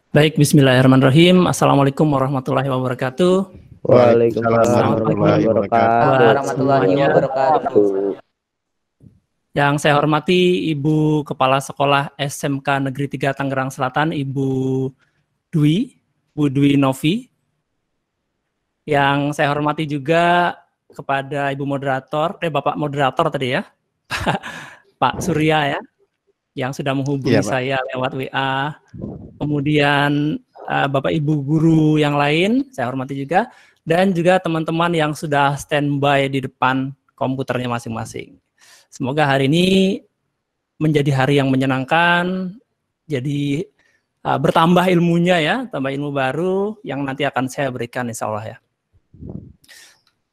Baik, bismillahirrahmanirrahim. Assalamualaikum warahmatullahi wabarakatuh. Waalaikumsalam Selamat pagi warahmatullahi wabarakatuh. buat warahmatullahi semuanya. wabarakatuh. Yang saya hormati Ibu Kepala Sekolah SMK Negeri 3 Tangerang Selatan, Ibu Dwi Novi. Yang saya hormati juga kepada Ibu Moderator, Bapak Moderator tadi ya, Pak Surya ya, yang sudah menghubungi saya lewat WA. Kemudian Bapak Ibu guru yang lain, saya hormati juga. Dan juga teman-teman yang sudah standby di depan komputernya masing-masing. Semoga hari ini menjadi hari yang menyenangkan, jadi bertambah ilmunya ya, tambah ilmu baru yang nanti akan saya berikan insya Allah ya.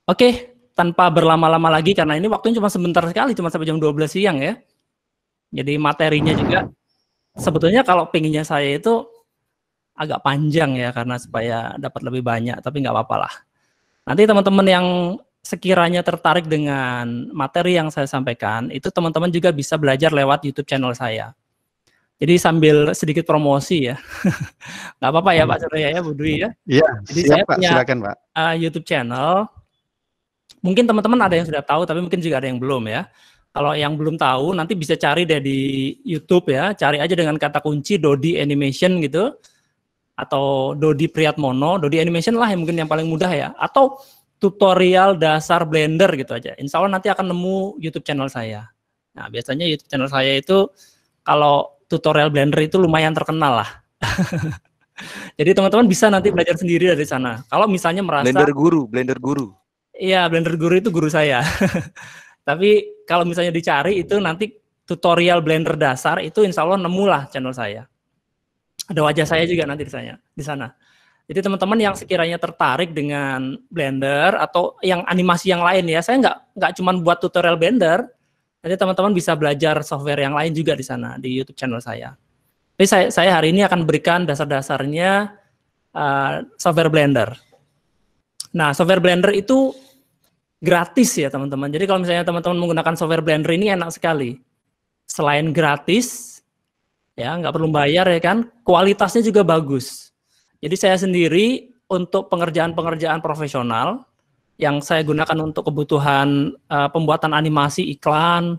Oke, tanpa berlama-lama lagi karena ini waktunya cuma sebentar sekali, cuma sampai jam 12 siang ya. Jadi materinya juga sebetulnya kalau pinginnya saya itu agak panjang ya karena supaya dapat lebih banyak, tapi nggak apa-apa lah. Nanti teman-teman yang sekiranya tertarik dengan materi yang saya sampaikan, itu teman-teman juga bisa belajar lewat YouTube channel saya. Jadi sambil sedikit promosi ya, nggak apa-apa ya Pak Surya ya, Bu Dwi ya. Iya, jadi siap, saya Pak. punya Silakan, Pak. YouTube channel. Mungkin teman-teman ada yang sudah tahu, tapi mungkin juga ada yang belum ya. Kalau yang belum tahu, nanti bisa cari deh di YouTube ya, cari aja dengan kata kunci Dodi Animation gitu, atau Dodi Priatmono, Dodi Animation lah yang mungkin yang paling mudah ya, atau tutorial dasar Blender gitu aja. Insya Allah nanti akan nemu YouTube channel saya. Nah biasanya YouTube channel saya itu kalau tutorial Blender itu lumayan terkenal lah. Jadi teman-teman bisa nanti belajar sendiri dari sana. Kalau misalnya merasa Blender guru. Iya, Blender guru itu guru saya. Tapi kalau misalnya dicari itu nanti tutorial Blender dasar itu insya Allah nemulah channel saya. Ada wajah saya juga nanti di sana. Jadi teman-teman yang sekiranya tertarik dengan Blender atau yang animasi yang lain ya, saya nggak cuma buat tutorial Blender, nanti teman-teman bisa belajar software yang lain juga di sana di YouTube channel saya. Tapi saya hari ini akan berikan dasar-dasarnya software Blender. Nah, software Blender itu gratis ya teman-teman. Jadi kalau misalnya teman-teman menggunakan software Blender ini enak sekali. Selain gratis, ya nggak perlu bayar ya kan, kualitasnya juga bagus. Jadi saya sendiri untuk pengerjaan-pengerjaan profesional yang saya gunakan untuk kebutuhan pembuatan animasi iklan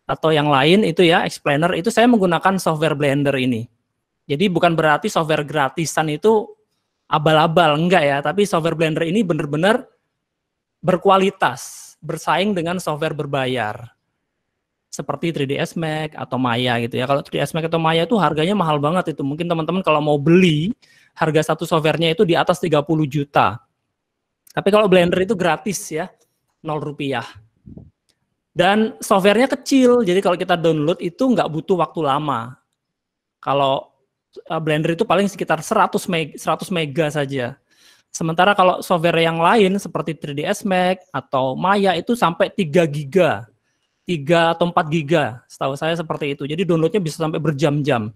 atau yang lain itu ya, explainer itu saya menggunakan software Blender ini. Jadi bukan berarti software gratisan itu abal-abal, enggak ya, tapi software Blender ini benar-benar berkualitas, bersaing dengan software berbayar. Seperti 3ds Max atau Maya gitu ya. Kalau 3ds Max atau Maya itu harganya mahal banget itu. Mungkin teman-teman kalau mau beli, harga satu softwarenya itu di atas 30 juta. Tapi kalau Blender itu gratis ya, 0 rupiah. Dan softwarenya kecil, jadi kalau kita download itu nggak butuh waktu lama. Kalau Blender itu paling sekitar 100 mega saja. Sementara kalau software yang lain seperti 3ds Max atau Maya itu sampai 3 giga. 3 atau 4 giga, setahu saya seperti itu. Jadi downloadnya bisa sampai berjam-jam.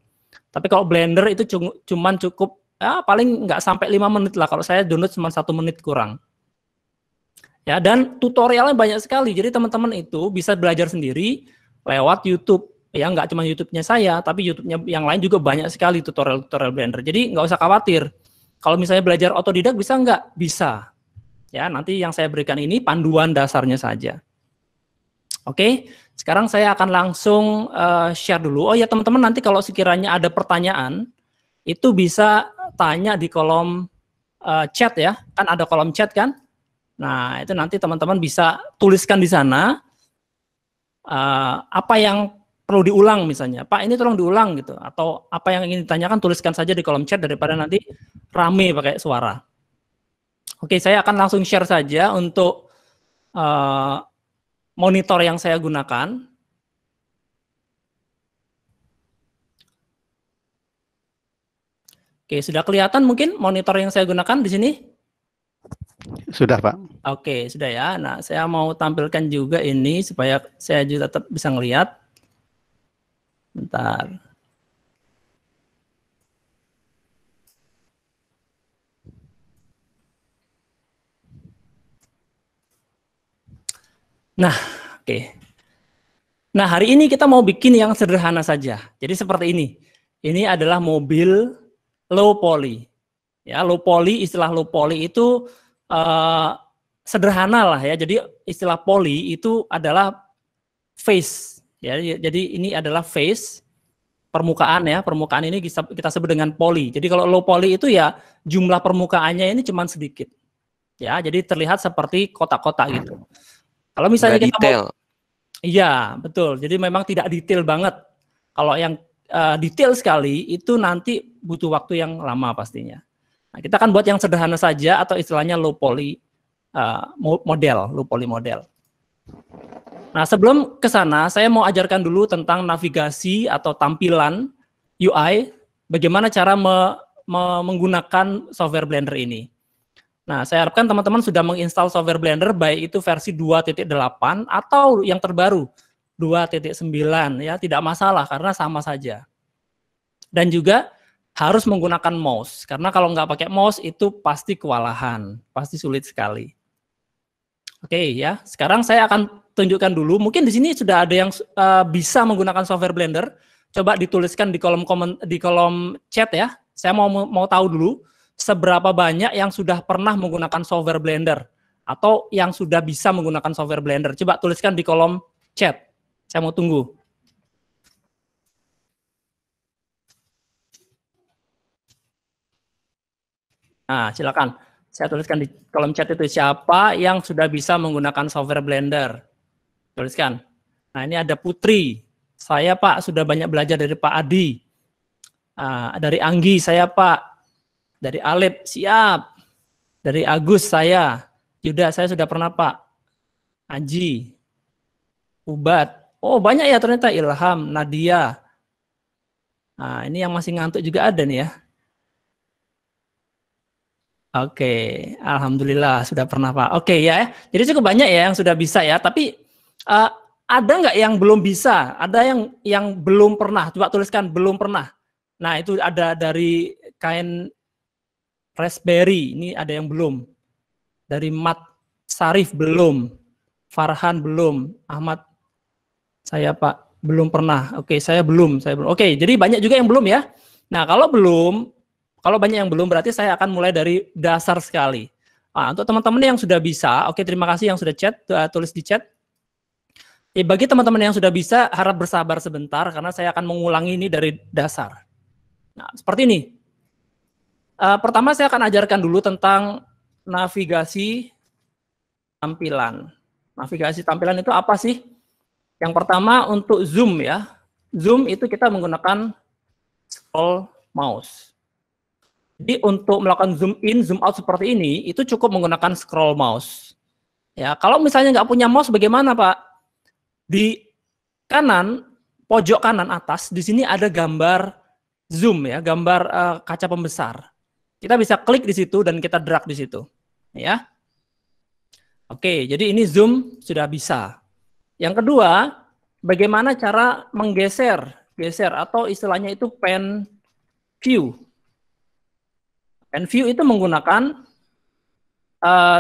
Tapi kalau Blender itu cuman cukup, ya paling nggak sampai 5 menit lah. Kalau saya download cuma 1 menit kurang. Ya, dan tutorialnya banyak sekali. Jadi teman-teman itu bisa belajar sendiri lewat YouTube. Ya, nggak cuma YouTube-nya saya, tapi YouTube-nya yang lain juga banyak sekali tutorial-tutorial Blender. Jadi nggak usah khawatir. Kalau misalnya belajar otodidak bisa nggak? Bisa. Ya, nanti yang saya berikan ini panduan dasarnya saja. Oke, sekarang saya akan langsung share dulu. Oh ya teman-teman, nanti kalau sekiranya ada pertanyaan, itu bisa tanya di kolom chat ya. Kan ada kolom chat kan? Nah, itu nanti teman-teman bisa tuliskan di sana apa yang perlu diulang misalnya. Pak, ini tolong diulang gitu. Atau apa yang ingin ditanyakan, tuliskan saja di kolom chat daripada nanti rame pakai suara. Oke, saya akan langsung share saja untuk monitor yang saya gunakan. Oke, sudah kelihatan mungkin monitor yang saya gunakan di sini? Sudah, Pak. Oke, sudah ya. Nah, saya mau tampilkan juga ini supaya saya juga tetap bisa ngelihat. Bentar. Nah, oke. Nah, hari ini kita mau bikin yang sederhana saja. Jadi seperti ini. Ini adalah mobil low poly. Ya, low poly, istilah low poly itu sederhana lah ya. Jadi istilah poly itu adalah face. Ya, jadi ini adalah face permukaan ya. Permukaan ini kita sebut dengan poly. Jadi kalau low poly itu ya jumlah permukaannya ini cuma sedikit. Ya, jadi terlihat seperti kotak-kotak gitu. Kalau misalnya Nggak kita detail. iya, betul. Jadi memang tidak detail banget. Kalau yang detail sekali itu nanti butuh waktu yang lama pastinya. Nah, kita akan buat yang sederhana saja atau istilahnya low poly model, low poly model. Nah, sebelum ke sana saya mau ajarkan dulu tentang navigasi atau tampilan UI, bagaimana cara menggunakan software Blender ini. Nah, saya harapkan teman-teman sudah menginstal software Blender baik itu versi 2.8 atau yang terbaru 2.9 ya, tidak masalah karena sama saja. Dan juga harus menggunakan mouse karena kalau nggak pakai mouse itu pasti kewalahan, pasti sulit sekali. Oke ya, sekarang saya akan tunjukkan dulu. Mungkin di sini sudah ada yang bisa menggunakan software Blender. Coba dituliskan di kolom chat ya. Saya mau tahu dulu seberapa banyak yang sudah pernah menggunakan software Blender atau yang sudah bisa menggunakan software Blender. Coba tuliskan di kolom chat. Saya mau tunggu. Nah, silakan. Saya tuliskan di kolom chat itu siapa yang sudah bisa menggunakan software Blender. Tuliskan. Nah, ini ada Putri. Saya, Pak, sudah banyak belajar dari Pak Adi. Dari Anggi, saya, Pak. Dari Alip, siap. Dari Agus, saya. Yuda, saya sudah pernah, Pak. Aji. Ubat. Oh, banyak ya ternyata. Ilham, Nadia. Nah, ini yang masih ngantuk juga ada nih ya. Oke, alhamdulillah sudah pernah Pak. Oke ya, jadi cukup banyak ya yang sudah bisa ya. Tapi ada nggak yang belum bisa? Ada yang belum pernah? Coba tuliskan belum pernah. Nah itu ada dari kain Raspberry, ini ada yang belum. Dari Mat Sarif belum, Farhan belum, Ahmad saya Pak belum pernah. Oke, saya belum. Oke, jadi banyak juga yang belum ya. Nah kalau belum. Kalau banyak yang belum, berarti saya akan mulai dari dasar sekali. Nah, untuk teman-teman yang sudah bisa, oke terima kasih yang sudah chat, tulis di chat. Bagi teman-teman yang sudah bisa, harap bersabar sebentar, karena saya akan mengulangi ini dari dasar. Nah, seperti ini. Pertama saya akan ajarkan dulu tentang navigasi tampilan. Navigasi tampilan itu apa sih? Yang pertama untuk zoom ya. Zoom itu kita menggunakan scroll mouse. Jadi untuk melakukan zoom in, zoom out seperti ini, itu cukup menggunakan scroll mouse. Ya, kalau misalnya nggak punya mouse, bagaimana Pak? Di kanan, pojok kanan atas, di sini ada gambar zoom ya, gambar kaca pembesar. Kita bisa klik di situ dan kita drag di situ. Ya, oke, jadi ini zoom sudah bisa. Yang kedua, bagaimana cara menggeser, atau istilahnya itu pan view. Pan view itu menggunakan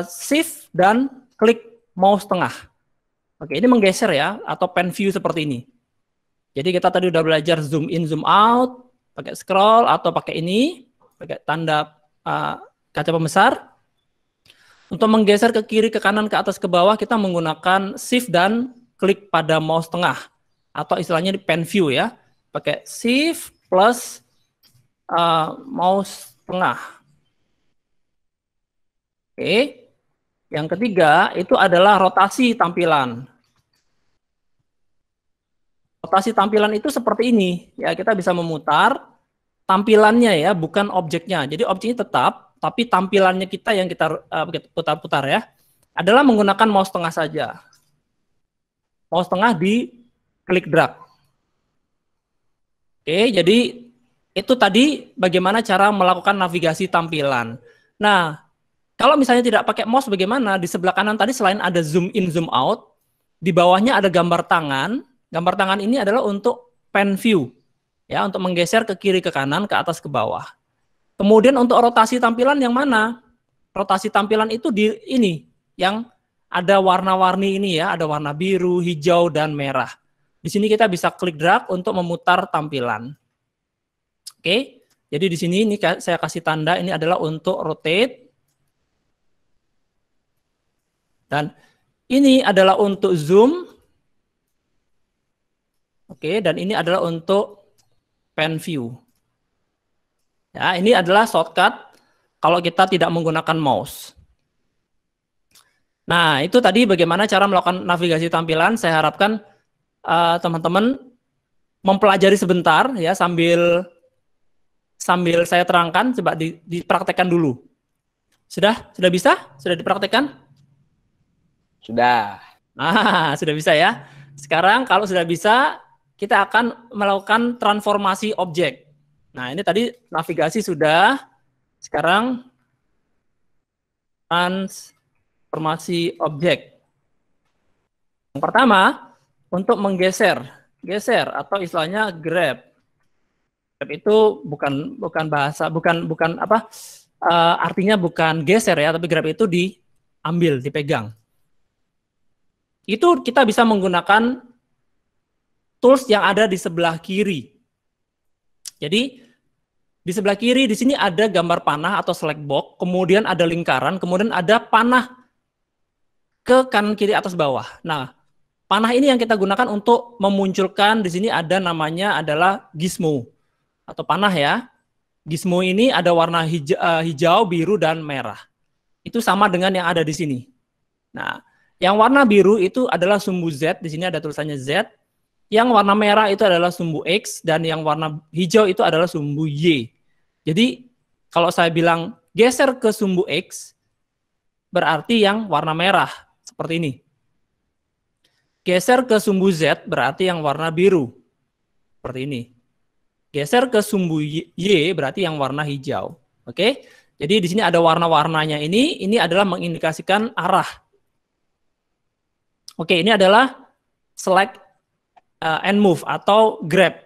shift dan klik mouse tengah. Oke, ini menggeser ya, atau pan view seperti ini. Jadi kita tadi udah belajar zoom in, zoom out, pakai scroll atau pakai ini, pakai tanda kaca pembesar. Untuk menggeser ke kiri, ke kanan, ke atas, ke bawah, kita menggunakan shift dan klik pada mouse tengah, atau istilahnya di pan view ya, pakai shift plus mouse tengah. Oke, yang ketiga itu adalah rotasi tampilan. Rotasi tampilan itu seperti ini, ya kita bisa memutar tampilannya ya, bukan objeknya. Jadi objeknya tetap, tapi tampilannya kita yang kita putar-putar ya, adalah menggunakan mouse tengah saja. Mouse tengah di klik drag. Oke, jadi itu tadi bagaimana cara melakukan navigasi tampilan. Nah, kalau misalnya tidak pakai mouse bagaimana? Di sebelah kanan tadi selain ada zoom in, zoom out, di bawahnya ada gambar tangan. Gambar tangan ini adalah untuk pan view, ya, untuk menggeser ke kiri, ke kanan, ke atas, ke bawah. Kemudian untuk rotasi tampilan yang mana? Rotasi tampilan itu di ini, yang ada warna-warni ini ya, ada warna biru, hijau, dan merah. Di sini kita bisa klik drag untuk memutar tampilan. Oke, Jadi di sini ini saya kasih tanda ini adalah untuk rotate. Dan ini adalah untuk zoom. Oke, dan ini adalah untuk pan view. Ya, ini adalah shortcut kalau kita tidak menggunakan mouse. Nah, itu tadi bagaimana cara melakukan navigasi tampilan. Saya harapkan teman-teman mempelajari sebentar ya sambil saya terangkan, coba dipraktekkan dulu. Sudah bisa? Sudah dipraktekkan? Sudah. Nah, sudah bisa ya. Sekarang kalau sudah bisa, kita akan melakukan transformasi objek. Nah, ini tadi navigasi sudah. Sekarang transformasi objek. Yang pertama, untuk menggeser atau istilahnya grab. Grab itu bukan bahasa, bukan apa? Artinya bukan geser ya, tapi grab itu diambil, dipegang. Itu kita bisa menggunakan tools yang ada di sebelah kiri. Jadi di sebelah kiri di sini ada gambar panah atau select box, kemudian ada lingkaran, kemudian ada panah ke kanan kiri atas bawah. Nah, panah ini yang kita gunakan untuk memunculkan di sini ada namanya adalah gizmo atau panah ya. Gizmo ini ada warna hijau, biru dan merah. Itu sama dengan yang ada di sini. Nah, yang warna biru itu adalah sumbu Z, di sini ada tulisannya Z. Yang warna merah itu adalah sumbu X, dan yang warna hijau itu adalah sumbu Y. Jadi, kalau saya bilang geser ke sumbu X, berarti yang warna merah, seperti ini. Geser ke sumbu Z, berarti yang warna biru, seperti ini. Geser ke sumbu Y, berarti yang warna hijau. Oke? Jadi, di sini ada warna-warnanya ini adalah mengindikasikan arah. Oke, ini adalah select and move atau grab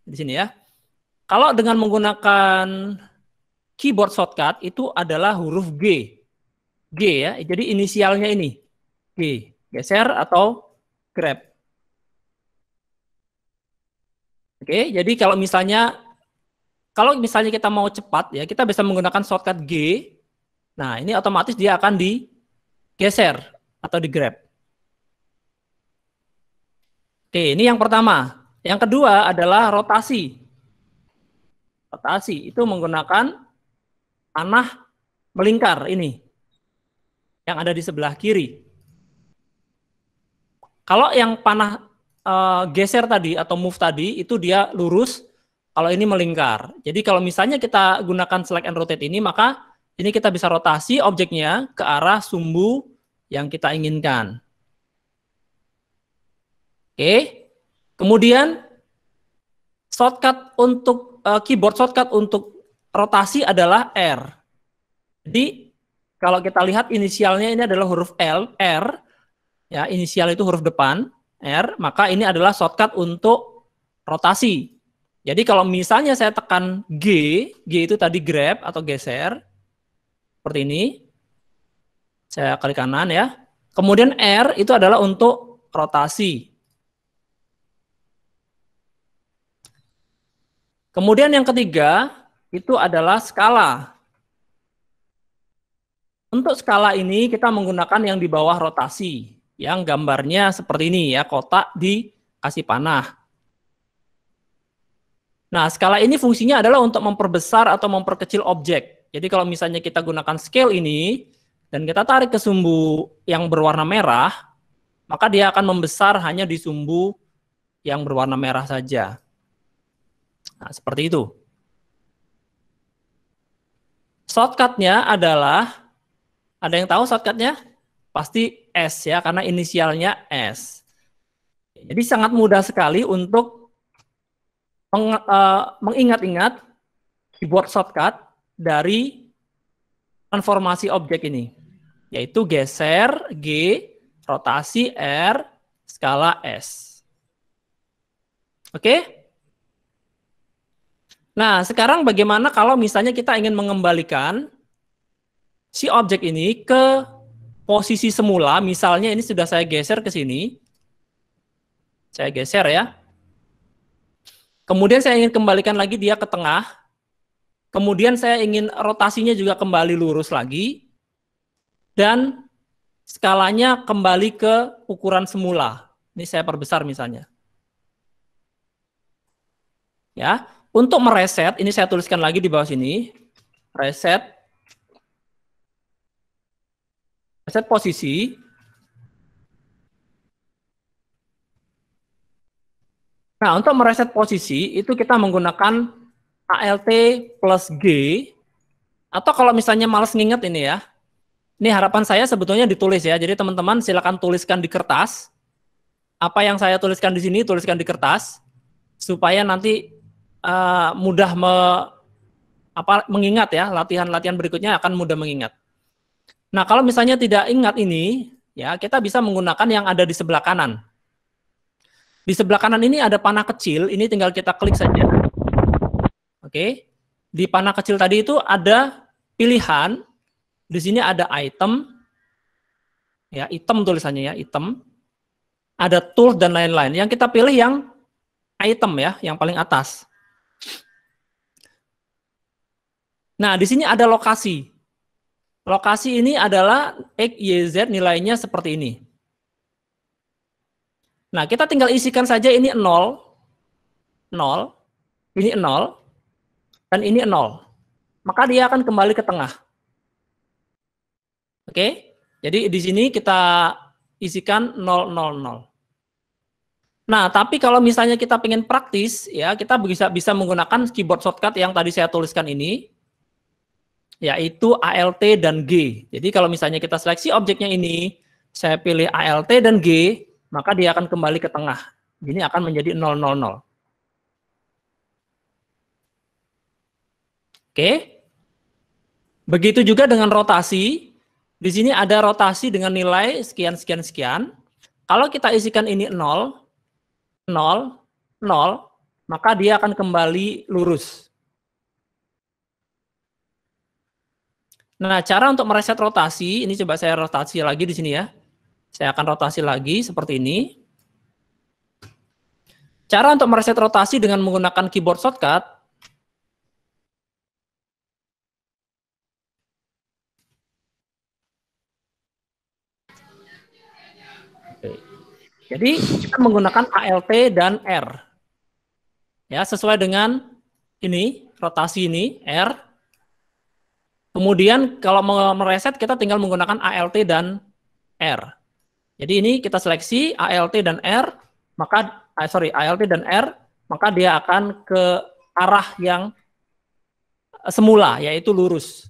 di sini ya. Kalau dengan menggunakan keyboard shortcut itu adalah huruf G ya. Jadi inisialnya ini G, geser atau grab. Oke, jadi kalau misalnya kita mau cepat ya, kita bisa menggunakan shortcut G. Nah, ini otomatis dia akan digeser atau di grab. Oke, ini yang pertama. Yang kedua adalah rotasi. Rotasi itu menggunakan panah melingkar ini yang ada di sebelah kiri. Kalau yang panah geser tadi atau move tadi itu dia lurus, kalau ini melingkar. Jadi kalau misalnya kita gunakan select and rotate ini, maka ini kita bisa rotasi objeknya ke arah sumbu yang kita inginkan. Oke, kemudian shortcut untuk keyboard shortcut untuk rotasi adalah R. Jadi kalau kita lihat inisialnya ini adalah huruf R, ya inisial itu huruf depan R, maka ini adalah shortcut untuk rotasi. Jadi kalau misalnya saya tekan G itu tadi grab atau geser, seperti ini, saya klik kanan ya. Kemudian R itu adalah untuk rotasi. Kemudian yang ketiga, itu adalah skala. Untuk skala ini kita menggunakan yang di bawah rotasi, yang gambarnya seperti ini ya, kotak dikasih panah. Nah, skala ini fungsinya adalah untuk memperbesar atau memperkecil objek. Jadi kalau misalnya kita gunakan scale ini, dan kita tarik ke sumbu yang berwarna merah, maka dia akan membesar hanya di sumbu yang berwarna merah saja. Nah, seperti itu. Shortcut-nya adalah, ada yang tahu shortcut-nya? Pasti S ya, karena inisialnya S. Jadi sangat mudah sekali untuk mengingat-ingat keyboard shortcut dari transformasi objek ini. Yaitu geser, G, rotasi, R, skala S. Oke? Nah, sekarang bagaimana kalau misalnya kita ingin mengembalikan si objek ini ke posisi semula, misalnya ini sudah saya geser ke sini. Saya geser ya. Kemudian saya ingin kembalikan lagi dia ke tengah. Kemudian saya ingin rotasinya juga kembali lurus lagi. Dan skalanya kembali ke ukuran semula. Ini saya perbesar misalnya. Ya, untuk mereset, ini saya tuliskan lagi di bawah sini. Reset posisi. Nah, untuk mereset posisi, itu kita menggunakan ALT plus G, atau kalau misalnya males nginget ini ya, ini harapan saya sebetulnya ditulis ya, jadi teman-teman silakan tuliskan di kertas, apa yang saya tuliskan di sini, tuliskan di kertas, supaya nanti mudah mengingat ya, latihan-latihan berikutnya akan mudah mengingat. Nah, kalau misalnya tidak ingat ini, ya kita bisa menggunakan yang ada di sebelah kanan. Di sebelah kanan ini ada panah kecil, ini tinggal kita klik saja. Oke. Di panah kecil tadi itu ada pilihan, di sini ada item, ya item tulisannya ya, item. Ada tools dan lain-lain. Yang kita pilih yang item ya, yang paling atas. Nah, di sini ada lokasi. Lokasi ini adalah X, Y, Z nilainya seperti ini. Nah, kita tinggal isikan saja ini 0, 0, ini 0, dan ini 0. Maka dia akan kembali ke tengah. Oke? Jadi di sini kita isikan 0, 0, 0. Nah, tapi kalau misalnya kita pengen praktis, ya kita bisa menggunakan keyboard shortcut yang tadi saya tuliskan ini, yaitu ALT dan G. Jadi kalau misalnya kita seleksi objeknya ini, saya pilih ALT dan G, maka dia akan kembali ke tengah. Ini akan menjadi 0, 0, 0. Oke. Begitu juga dengan rotasi. Di sini ada rotasi dengan nilai sekian, sekian, sekian. Kalau kita isikan ini 0, 0, 0, maka dia akan kembali lurus. Nah, cara untuk mereset rotasi, ini coba saya rotasi lagi di sini ya. Saya akan rotasi lagi seperti ini. Cara untuk mereset rotasi dengan menggunakan keyboard shortcut. Oke. Jadi kita menggunakan ALT dan R. Ya, sesuai dengan ini, rotasi ini, R. Kemudian kalau mau mereset kita tinggal menggunakan ALT dan R. Jadi ini kita seleksi ALT dan R, maka ALT dan R, maka dia akan ke arah yang semula, yaitu lurus.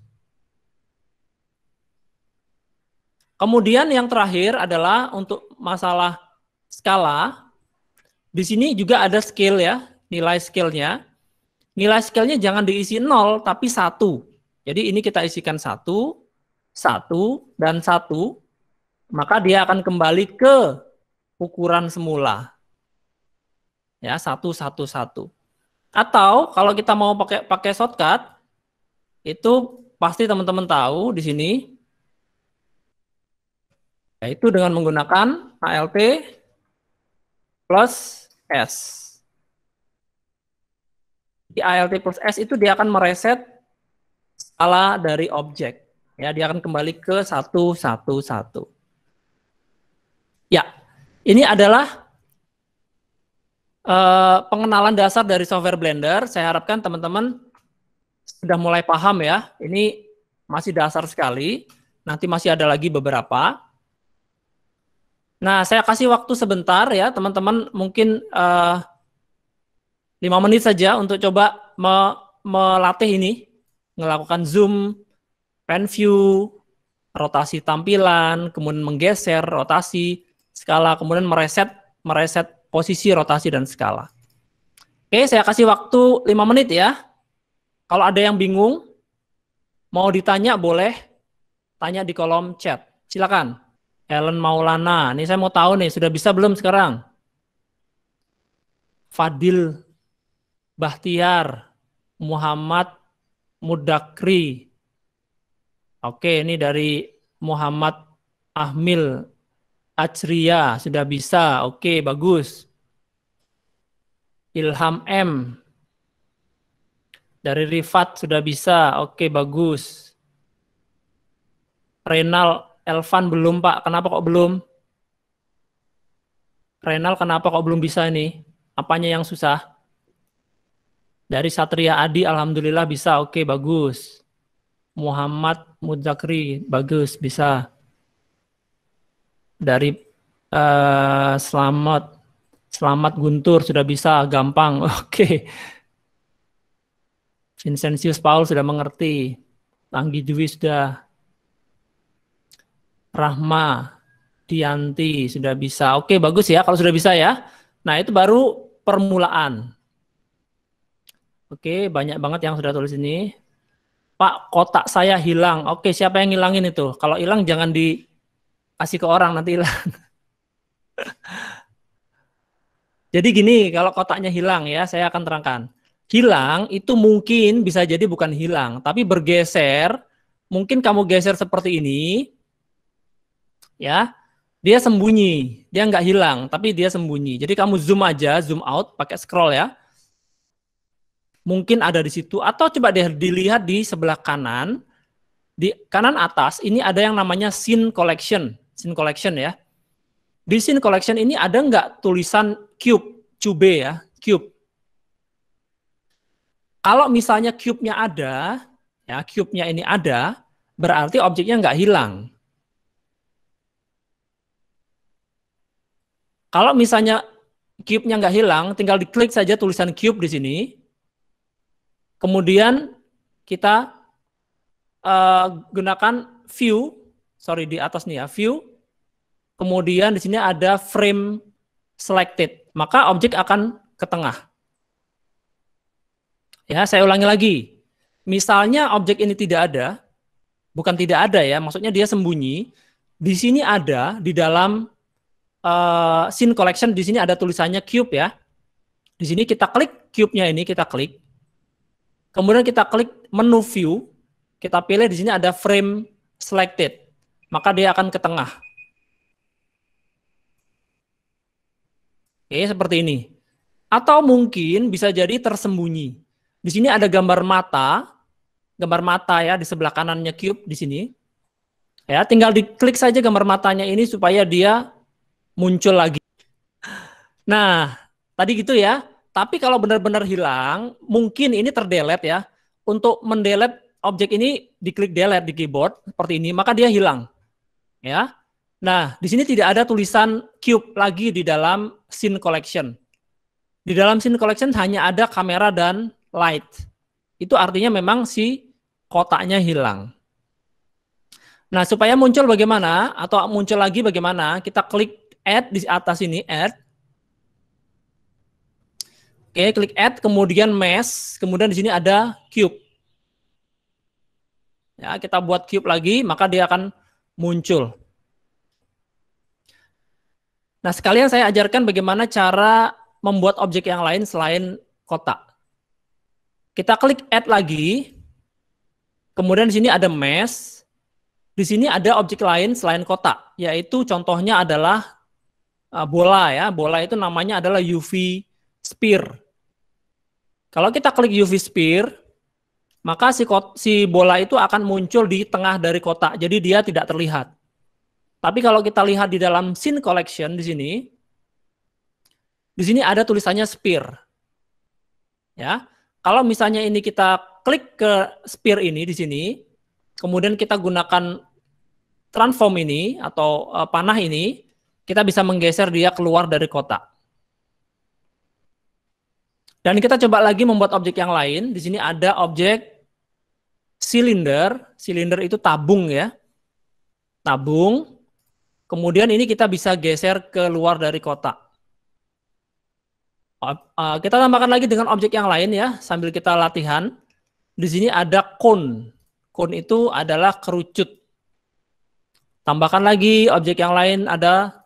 Kemudian yang terakhir adalah untuk masalah skala. Di sini juga ada scale ya, nilai scale-nya. Nilai scale-nya jangan diisi 0, tapi 1. Jadi ini kita isikan 1, 1, dan 1. Maka dia akan kembali ke ukuran semula. Ya, 1, 1, 1. Atau kalau kita mau pakai shortcut, itu pasti teman-teman tahu di sini, yaitu dengan menggunakan ALT plus S. Di ALT plus S itu dia akan mereset skala dari objek. Ya, dia akan kembali ke 1, 1, 1. Ya, ini adalah pengenalan dasar dari software Blender. Saya harapkan teman-teman sudah mulai paham ya. Ini masih dasar sekali. Nanti masih ada lagi beberapa. Nah, saya kasih waktu sebentar ya, teman-teman mungkin 5 menit saja untuk coba melatih ini, melakukan zoom, pan view, rotasi tampilan, kemudian menggeser, rotasi, skala, kemudian mereset posisi, rotasi, dan skala. Oke, saya kasih waktu 5 menit ya. Kalau ada yang bingung, mau ditanya boleh tanya di kolom chat. Silakan. Ellen Maulana, ini saya mau tahu nih, sudah bisa belum sekarang? Fadil Bahtiar, Muhammad Mudakri. Oke, ini dari Muhammad Ahmil Ajriya, sudah bisa. Oke, bagus. Ilham M. Dari Rifat sudah bisa. Oke, bagus. Renal Elvan belum, Pak. Kenapa kok belum? Renal kenapa kok belum bisa ini? Apanya yang susah? Dari Satria Adi, alhamdulillah bisa. Oke, bagus. Muhammad Mudzakri, bagus, bisa. Dari Selamat Guntur sudah bisa, gampang. Oke. Vincentius Paul sudah mengerti. Anggi Dwi sudah. Rahma Dianti sudah bisa. Oke, bagus ya kalau sudah bisa ya. Nah, itu baru permulaan. Oke, banyak banget yang sudah tulis ini. Pak, kotak saya hilang. Oke, siapa yang ngilangin itu? Kalau hilang jangan dikasih ke orang, nanti hilang. Jadi gini, kalau kotaknya hilang ya, saya akan terangkan. Hilang itu mungkin bisa jadi bukan hilang, tapi bergeser. Mungkin kamu geser seperti ini, ya, dia sembunyi, dia nggak hilang, tapi dia sembunyi. Jadi kamu zoom aja, zoom out, pakai scroll ya. Mungkin ada di situ, atau coba deh dilihat di sebelah kanan, di kanan atas, ini ada yang namanya scene collection ya. Di scene collection ini ada nggak tulisan cube ya, cube. Kalau misalnya cube-nya ada, ya cube-nya ini ada, berarti objeknya nggak hilang. Kalau misalnya cube-nya nggak hilang, tinggal diklik saja tulisan cube di sini. Kemudian kita gunakan view, sorry di atas nih ya, view. Kemudian di sini ada frame selected, maka objek akan ke tengah. Ya, saya ulangi lagi. Misalnya objek ini tidak ada, bukan tidak ada ya, maksudnya dia sembunyi. Di sini ada di dalam scene collection, di sini ada tulisannya cube ya. Di sini kita klik cube-nya ini, kita klik. Kemudian kita klik menu view, kita pilih di sini ada frame selected, maka dia akan ke tengah. Oke, seperti ini. Atau mungkin bisa jadi tersembunyi. Di sini ada gambar mata ya di sebelah kanannya cube di sini. Ya, tinggal diklik saja gambar matanya ini supaya dia muncul lagi. Nah, tadi gitu ya. Tapi kalau benar-benar hilang, mungkin ini terdelete ya. Untuk mendelete objek ini diklik delete di keyboard seperti ini, maka dia hilang. Ya. Nah, di sini tidak ada tulisan cube lagi di dalam scene collection. Di dalam scene collection hanya ada kamera dan light. Itu artinya memang si kotaknya hilang. Nah, supaya muncul bagaimana atau muncul lagi bagaimana? Kita klik add di atas ini, add. Oke, klik add, kemudian mesh, kemudian di sini ada cube. Ya, kita buat cube lagi, maka dia akan muncul. Nah, sekalian saya ajarkan bagaimana cara membuat objek yang lain selain kotak. Kita klik add lagi, kemudian di sini ada mesh, di sini ada objek lain selain kotak, yaitu contohnya adalah bola ya. Bola itu namanya adalah UV sphere. Kalau kita klik UV sphere, maka si bola itu akan muncul di tengah dari kotak, jadi dia tidak terlihat. Tapi kalau kita lihat di dalam scene collection di sini ada tulisannya sphere. Ya, kalau misalnya ini kita klik ke sphere ini di sini, kemudian kita gunakan transform ini atau panah ini, kita bisa menggeser dia keluar dari kotak. Dan kita coba lagi membuat objek yang lain. Di sini ada objek silinder. Silinder itu tabung ya. Tabung. Kemudian ini kita bisa geser keluar dari kotak. Kita tambahkan lagi dengan objek yang lain ya, sambil kita latihan. Di sini ada cone. Cone itu adalah kerucut. Tambahkan lagi objek yang lain, ada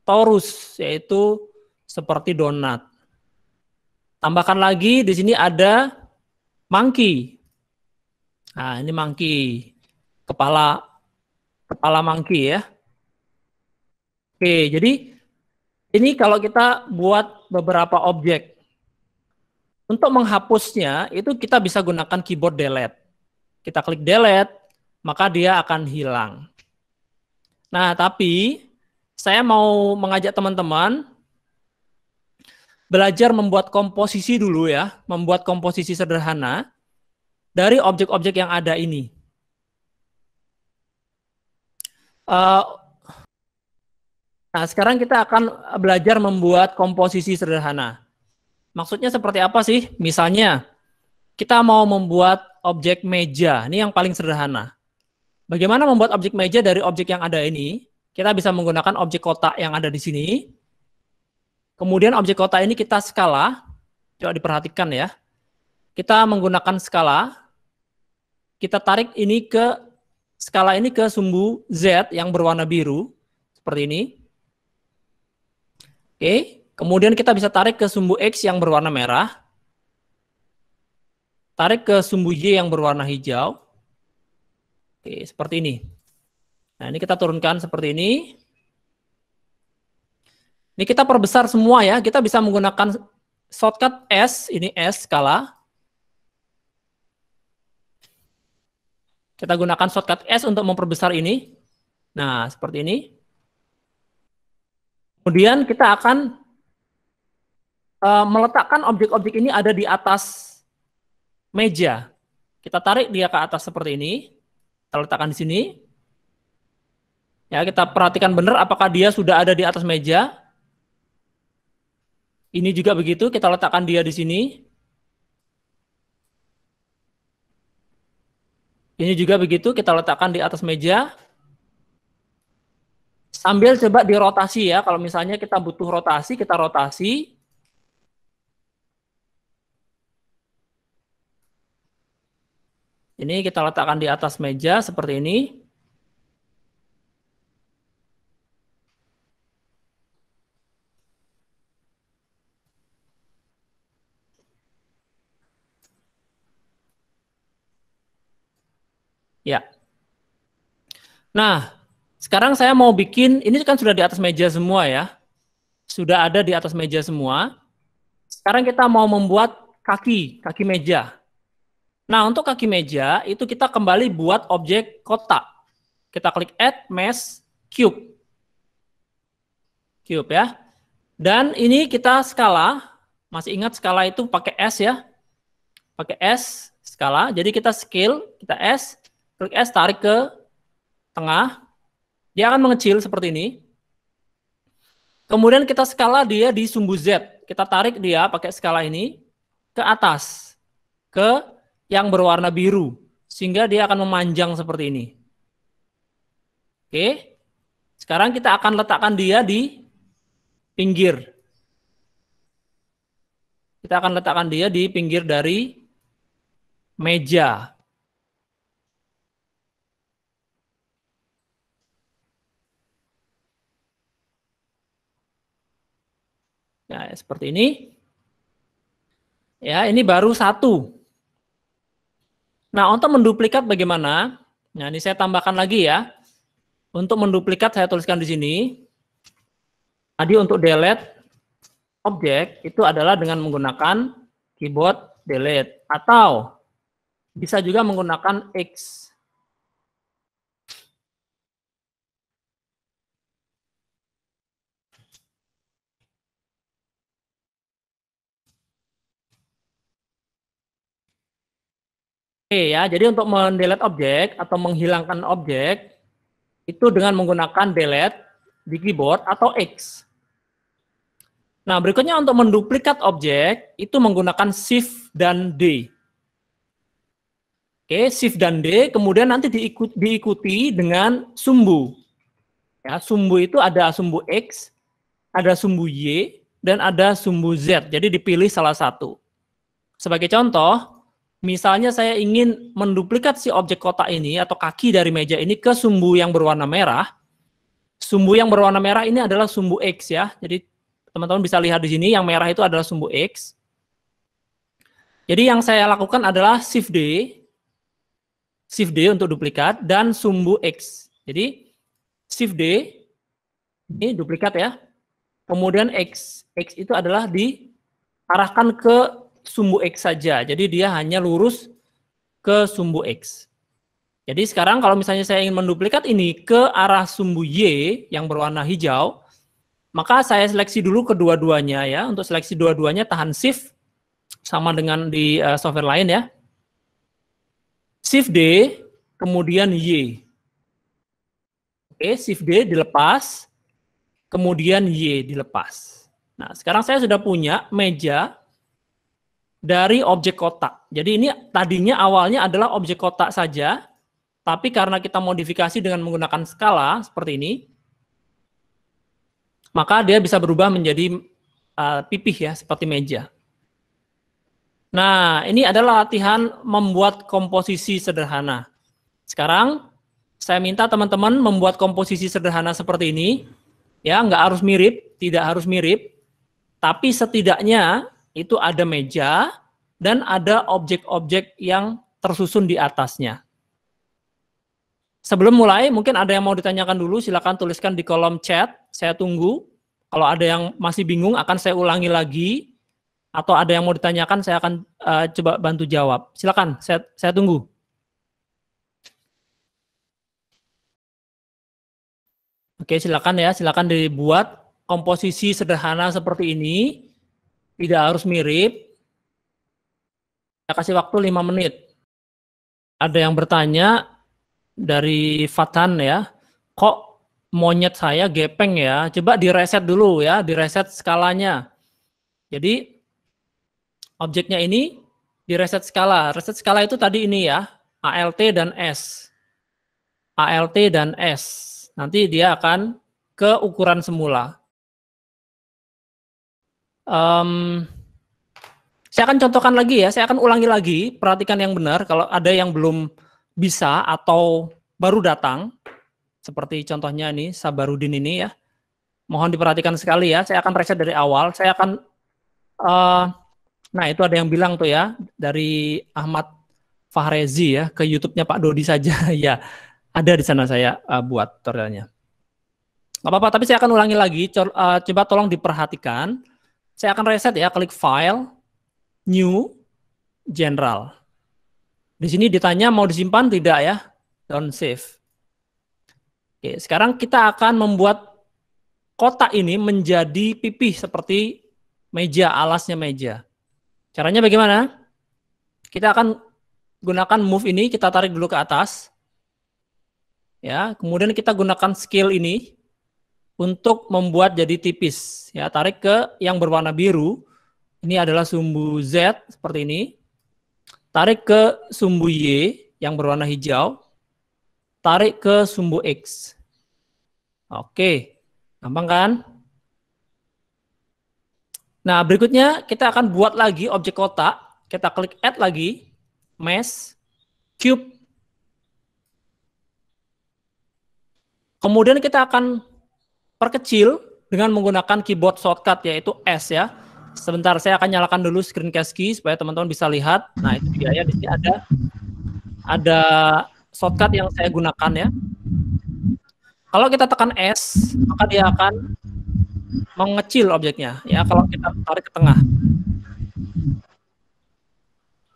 torus, yaitu seperti donat. Tambahkan lagi, di sini ada monkey. Nah, ini monkey. Kepala monkey ya. Oke, jadi ini kalau kita buat beberapa objek. Untuk menghapusnya itu kita bisa gunakan keyboard delete. Kita klik delete, maka dia akan hilang. Nah, tapi saya mau mengajak teman-teman belajar membuat komposisi dulu ya, membuat komposisi sederhana dari objek-objek yang ada ini. Nah, sekarang kita akan belajar membuat komposisi sederhana. Maksudnya seperti apa sih? Misalnya, kita mau membuat objek meja. Ini yang paling sederhana. Bagaimana membuat objek meja dari objek yang ada ini? Kita bisa menggunakan objek kotak yang ada di sini. Kemudian objek kotak ini kita skala. Coba diperhatikan ya. Kita menggunakan skala. Kita tarik ini ke skala ini ke sumbu Z yang berwarna biru. Seperti ini. Oke, kemudian kita bisa tarik ke sumbu X yang berwarna merah. Tarik ke sumbu Y yang berwarna hijau. Oke, seperti ini. Nah, ini kita turunkan seperti ini. Ini kita perbesar semua ya. Kita bisa menggunakan shortcut S, ini S skala. Kita gunakan shortcut S untuk memperbesar ini. Nah, seperti ini. Kemudian kita akan meletakkan objek-objek ini ada di atas meja. Kita tarik dia ke atas seperti ini. Kita letakkan di sini. Ya, kita perhatikan benar apakah dia sudah ada di atas meja. Ini juga begitu, kita letakkan dia di sini. Ini juga begitu, kita letakkan di atas meja. Sambil coba dirotasi ya, kalau misalnya kita butuh rotasi, kita rotasi. Ini kita letakkan di atas meja seperti ini. Ya. Nah, sekarang saya mau bikin, ini kan sudah di atas meja semua ya. Sudah ada di atas meja semua. Sekarang kita mau membuat kaki meja. Nah, untuk kaki meja, itu kita kembali buat objek kotak. Kita klik Add, Mesh, Cube. Cube ya. Dan ini kita skala, masih ingat skala itu pakai S ya. Pakai S, skala. Jadi kita scale, kita S, klik S, tarik ke tengah. Dia akan mengecil seperti ini. Kemudian kita skala dia di sumbu Z. Kita tarik dia pakai skala ini ke atas. Ke yang berwarna biru. Sehingga dia akan memanjang seperti ini. Oke. Sekarang kita akan letakkan dia di pinggir. Kita akan letakkan dia di pinggir dari meja. Ya, seperti ini. Ya, ini baru satu. Nah, untuk menduplikat bagaimana? Nah, ini saya tambahkan lagi ya. Untuk menduplikat saya tuliskan di sini. Tadi untuk delete objek itu adalah dengan menggunakan keyboard delete. Atau bisa juga menggunakan X. Oke ya, jadi untuk mendelete objek atau menghilangkan objek itu dengan menggunakan delete di keyboard atau X. Nah, berikutnya untuk menduplikat objek itu menggunakan Shift dan D. Oke, Shift dan D, kemudian nanti diikuti dengan sumbu. Ya, sumbu itu ada sumbu X, ada sumbu Y, dan ada sumbu Z. Jadi dipilih salah satu. Sebagai contoh, misalnya saya ingin menduplikat si objek kotak ini atau kaki dari meja ini ke sumbu yang berwarna merah. Sumbu yang berwarna merah ini adalah sumbu X ya. Jadi teman-teman bisa lihat di sini yang merah itu adalah sumbu X. Jadi yang saya lakukan adalah Shift D untuk duplikat dan sumbu X. Jadi Shift D ini duplikat ya. Kemudian X itu adalah diarahkan ke sumbu X saja. Jadi dia hanya lurus ke sumbu X. Jadi sekarang kalau misalnya saya ingin menduplikat ini ke arah sumbu Y yang berwarna hijau, maka saya seleksi dulu kedua-duanya ya. Untuk seleksi dua-duanya tahan Shift sama dengan di software lain ya. Shift D, kemudian Y. Oke, Shift D dilepas, kemudian Y dilepas. Nah, sekarang saya sudah punya meja dari objek kotak. Jadi ini tadinya awalnya adalah objek kotak saja, tapi karena kita modifikasi dengan menggunakan skala seperti ini, maka dia bisa berubah menjadi pipih ya, seperti meja. Nah, ini adalah latihan membuat komposisi sederhana. Sekarang, saya minta teman-teman membuat komposisi sederhana seperti ini. Ya, nggak harus mirip, tidak harus mirip, tapi setidaknya itu ada meja dan ada objek-objek yang tersusun di atasnya. Sebelum mulai, mungkin ada yang mau ditanyakan dulu, silakan tuliskan di kolom chat, saya tunggu. Kalau ada yang masih bingung, akan saya ulangi lagi, atau ada yang mau ditanyakan, saya akan coba bantu jawab. Silakan, saya tunggu. Oke, silakan ya, silakan dibuat komposisi sederhana seperti ini, tidak harus mirip. Saya kasih waktu 5 menit. Ada yang bertanya dari Fatan ya, kok monyet saya gepeng ya? Coba direset dulu ya, direset skalanya. Jadi objeknya ini direset skala. Reset skala itu tadi ini ya, ALT dan S. ALT dan S. Nanti dia akan ke ukuran semula. Saya akan contohkan lagi ya, saya akan ulangi lagi, perhatikan yang benar. Kalau ada yang belum bisa atau baru datang, seperti contohnya ini, Sabarudin ini ya, mohon diperhatikan sekali ya, saya akan reset dari awal, saya akan, nah itu ada yang bilang tuh ya, dari Ahmad Fahrezi ya, ke YouTube-nya Pak Dodi saja, ya, ada di sana saya buat tutorialnya. Nggak apa-apa, tapi saya akan ulangi lagi, coba tolong diperhatikan, saya akan reset ya, klik File, New, General. Di sini ditanya mau disimpan tidak ya, don't save. Oke, sekarang kita akan membuat kotak ini menjadi pipih seperti meja, alasnya meja. Caranya bagaimana? Kita akan gunakan move ini, kita tarik dulu ke atas. Ya, kemudian kita gunakan scale ini untuk membuat jadi tipis. Ya, tarik ke yang berwarna biru. Ini adalah sumbu Z seperti ini. Tarik ke sumbu Y yang berwarna hijau. Tarik ke sumbu X. Oke, gampang kan? Nah, berikutnya kita akan buat lagi objek kotak. Kita klik add lagi, mesh, cube. Kemudian kita akan perkecil dengan menggunakan keyboard shortcut yaitu S ya. Sebentar, saya akan nyalakan dulu screencast key supaya teman-teman bisa lihat. Nah, itu dia ya, di sini ada shortcut yang saya gunakan ya. Kalau kita tekan S, maka dia akan mengecil objeknya ya kalau kita tarik ke tengah.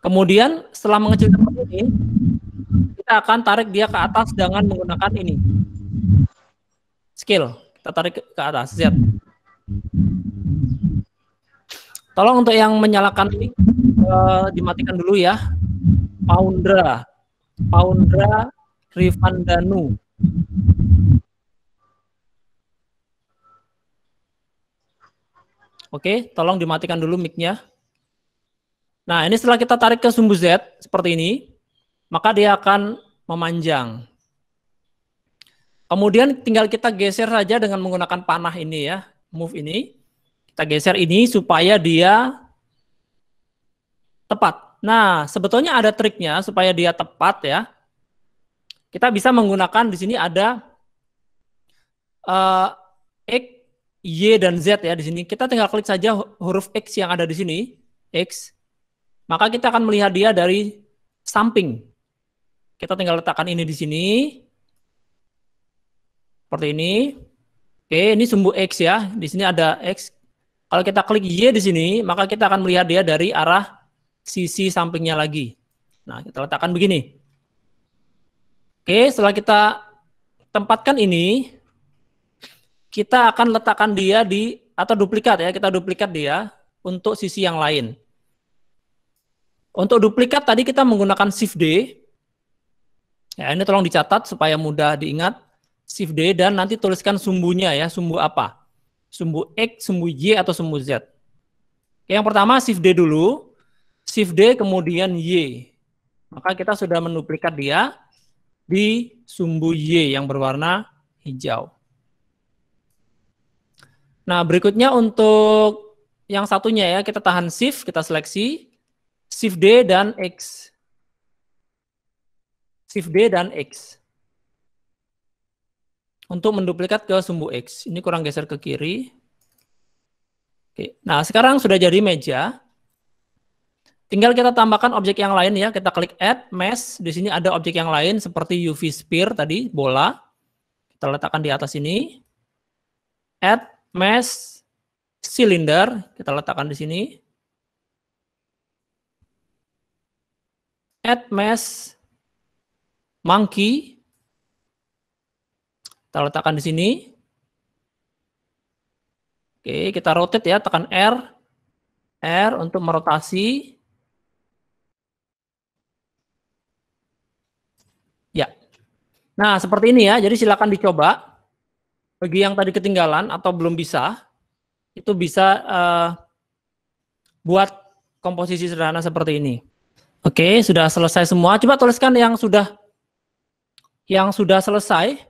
Kemudian setelah mengecil seperti ini, kita akan tarik dia ke atas dengan menggunakan ini. Scale, kita tarik ke atas, Z. Tolong untuk yang menyalakan ini dimatikan dulu ya. Poundra Rivandanu. Oke, tolong dimatikan dulu mic-nya. Nah, ini setelah kita tarik ke sumbu Z seperti ini, maka dia akan memanjang. Kemudian tinggal kita geser saja dengan menggunakan panah ini ya, move ini. Kita geser ini supaya dia tepat. Nah, sebetulnya ada triknya supaya dia tepat ya. Kita bisa menggunakan di sini ada X, Y, dan Z ya di sini. Kita tinggal klik saja huruf X yang ada di sini, X. Maka kita akan melihat dia dari samping. Kita tinggal letakkan ini di sini. Seperti ini. Oke, ini sumbu X ya. Di sini ada X. Kalau kita klik Y di sini, maka kita akan melihat dia dari arah sisi sampingnya lagi. Nah, kita letakkan begini. Oke, setelah kita tempatkan ini, kita akan letakkan dia di, atau duplikat ya, kita duplikat dia untuk sisi yang lain. Untuk duplikat tadi kita menggunakan Shift D. Ya, ini tolong dicatat supaya mudah diingat. Shift D dan nanti tuliskan sumbunya ya, sumbu apa? Sumbu X, sumbu Y, atau sumbu Z. Yang pertama Shift D dulu, Shift D kemudian Y. Maka kita sudah menduplikat dia di sumbu Y yang berwarna hijau. Nah, berikutnya untuk yang satunya ya, kita tahan Shift, kita seleksi, Shift D dan X. Shift D dan X. Untuk menduplikat ke sumbu X. Ini kurang geser ke kiri. Oke. Nah, sekarang sudah jadi meja. Tinggal kita tambahkan objek yang lain ya. Kita klik Add, Mesh. Di sini ada objek yang lain seperti UV Sphere tadi, bola. Kita letakkan di atas ini. Add, Mesh, Cylinder. Kita letakkan di sini. Add, Mesh, Monkey. Kita letakkan di sini. Oke, kita rotate ya, tekan R. R untuk merotasi. Ya. Nah, seperti ini ya. Jadi silakan dicoba. Bagi yang tadi ketinggalan atau belum bisa, itu bisa buat komposisi sederhana seperti ini. Oke, sudah selesai semua. Coba tuliskan yang sudah selesai.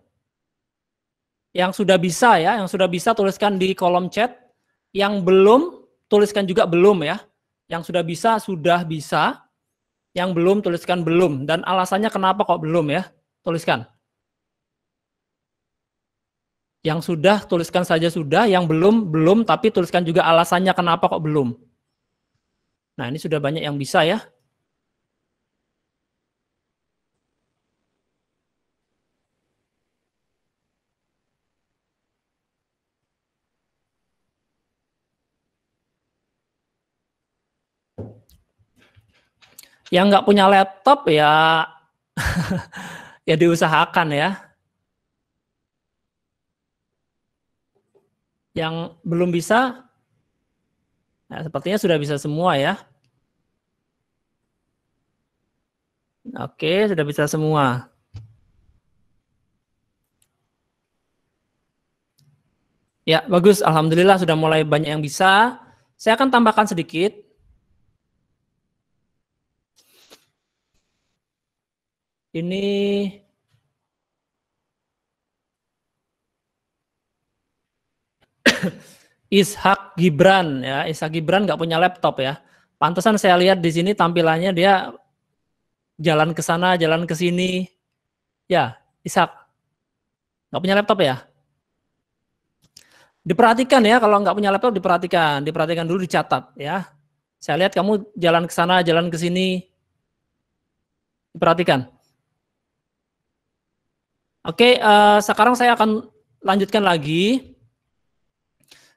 Yang sudah bisa ya, yang sudah bisa tuliskan di kolom chat. Yang belum, tuliskan juga belum ya. Yang sudah bisa. Yang belum, tuliskan belum. Dan alasannya kenapa kok belum ya, tuliskan. Yang sudah, tuliskan saja sudah. Yang belum, belum, tapi tuliskan juga alasannya kenapa kok belum. Nah, ini sudah banyak yang bisa ya. Yang nggak punya laptop ya ya diusahakan ya. Yang belum bisa, nah sepertinya sudah bisa semua ya. Oke, sudah bisa semua. Ya, bagus. Alhamdulillah sudah mulai banyak yang bisa. Saya akan tambahkan sedikit. Ini Ishak Gibran ya. Ishak Gibran nggak punya laptop ya. Pantesan saya lihat di sini tampilannya dia jalan ke sana, jalan ke sini. Ya, Ishak nggak punya laptop ya. Diperhatikan ya, kalau nggak punya laptop diperhatikan dulu, dicatat ya. Saya lihat kamu jalan ke sana, jalan ke sini. Diperhatikan. Oke, sekarang saya akan lanjutkan lagi.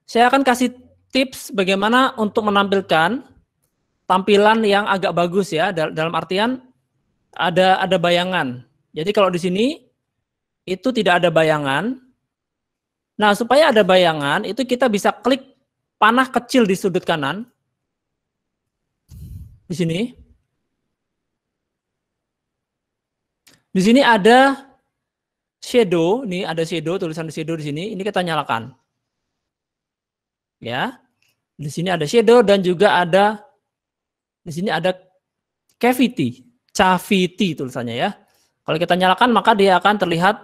Saya akan kasih tips bagaimana untuk menampilkan tampilan yang agak bagus ya, dalam artian ada bayangan. Jadi kalau di sini itu tidak ada bayangan. Nah, supaya ada bayangan, itu kita bisa klik panah kecil di sudut kanan. Di sini. Di sini ada shadow, nih ada shadow, tulisan shadow di sini. Ini kita nyalakan. Ya. Di sini ada shadow dan juga ada di sini ada cavity tulisannya ya. Kalau kita nyalakan maka dia akan terlihat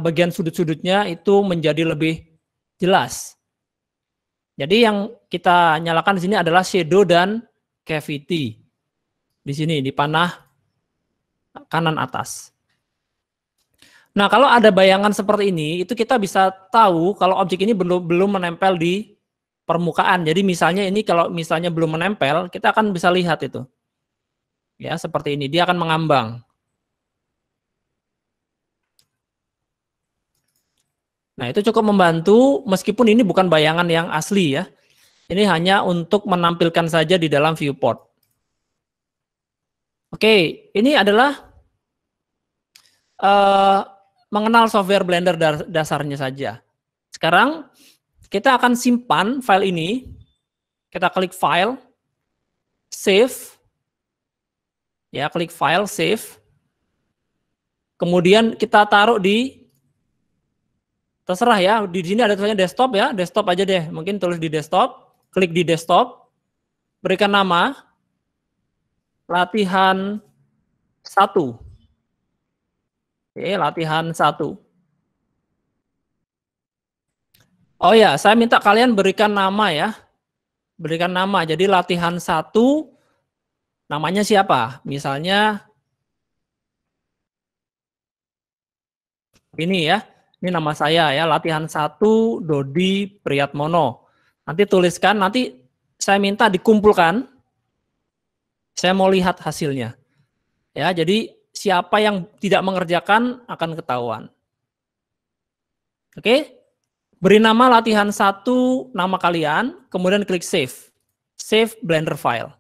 bagian sudut-sudutnya itu menjadi lebih jelas. Jadi yang kita nyalakan di sini adalah shadow dan cavity. Di sini di panah kanan atas. Nah, kalau ada bayangan seperti ini, itu kita bisa tahu kalau objek ini belum menempel di permukaan. Jadi misalnya ini kalau misalnya belum menempel, kita akan bisa lihat itu. Ya, seperti ini, dia akan mengambang. Nah, itu cukup membantu meskipun ini bukan bayangan yang asli ya. Ini hanya untuk menampilkan saja di dalam viewport. Oke, ini adalah mengenal software Blender dasarnya saja. Sekarang kita akan simpan file ini. Kita klik File, Save. Ya, klik File, Save. Kemudian kita taruh di, terserah ya, di sini ada tulisannya desktop ya, desktop aja deh. Mungkin tulis di desktop, klik di desktop, berikan nama latihan 1. Oke, latihan 1. Oh ya, saya minta kalian berikan nama ya. Berikan nama. Jadi latihan 1 namanya siapa? Misalnya ini ya. Ini nama saya ya, latihan 1 Dodi Priyatmono. Nanti tuliskan, nanti saya minta dikumpulkan. Saya mau lihat hasilnya. Ya, jadi siapa yang tidak mengerjakan akan ketahuan. Oke? Beri nama latihan 1 nama kalian, kemudian klik save. Save Blender file.